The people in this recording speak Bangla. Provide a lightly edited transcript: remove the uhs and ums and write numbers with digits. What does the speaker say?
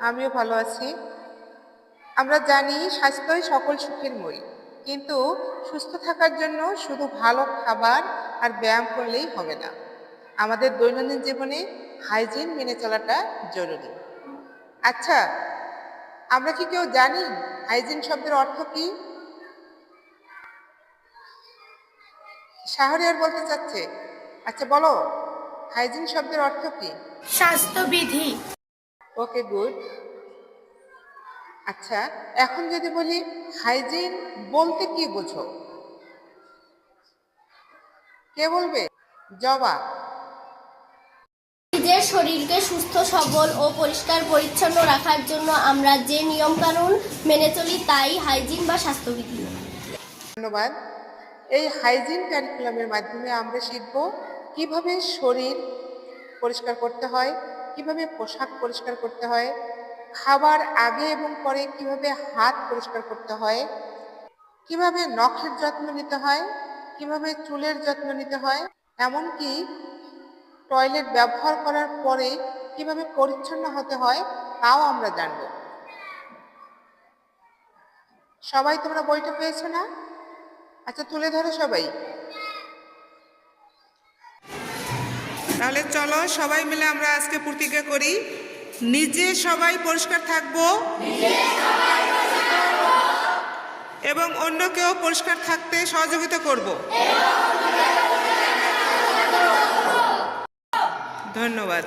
আমিও ভালো আছি। আমরা জানি স্বাস্থ্যই সকল সুখের মূল, কিন্তু সুস্থ থাকার জন্য শুধু ভালো খাবার আর ব্যায়াম করলেই হবে না। আমাদের দৈনন্দিন জীবনে হাইজিন মেনে চলাটা জরুরি। আচ্ছা, আমরা কি কেউ জানি হাইজিন শব্দের অর্থ কি? শাহরিয়ার বলতে চাচ্ছে। আচ্ছা বলো, হাইজিন শব্দের অর্থ কি? স্বাস্থ্যবিধি। ওকে, গুড। আচ্ছা, এখন যদি বলি হাইজিন বলতে কি বোঝো? কে বলবে? জবা। নিজের শরীরকে সুস্থ সবল ও পরিষ্কার পরিচ্ছন্ন রাখার জন্য আমরা যে নিয়মকানুন মেনে চলি তাই হাইজিন বা স্বাস্থ্যবিধি। ধন্যবাদ। এই হাইজিন কারিকুলামের মাধ্যমে আমরা শিখব কিভাবে শরীর পরিষ্কার করতে হয়, কিভাবে পোশাক পরিষ্কার করতে হয়, খাবার আগে এবং পরে কিভাবে হাত পরিষ্কার করতে হয়, কিভাবে নখের যত্ন নিতে হয়, কিভাবে চুলের যত্ন নিতে হয়, এমনকি টয়লেট ব্যবহার করার পরে কিভাবে পরিচ্ছন্ন হতে হয় তাও আমরা জানব। সবাই তোমরা বইটা পেয়েছো না? আচ্ছা, তুলে ধরো সবাই। তাহলে চলো সবাই মিলে আমরা আজকে প্রতিজ্ঞা করি, নিজে সবাই পরিষ্কার থাকবো এবং অন্যকেও পরিষ্কার থাকতে সহযোগিতা করব। ধন্যবাদ।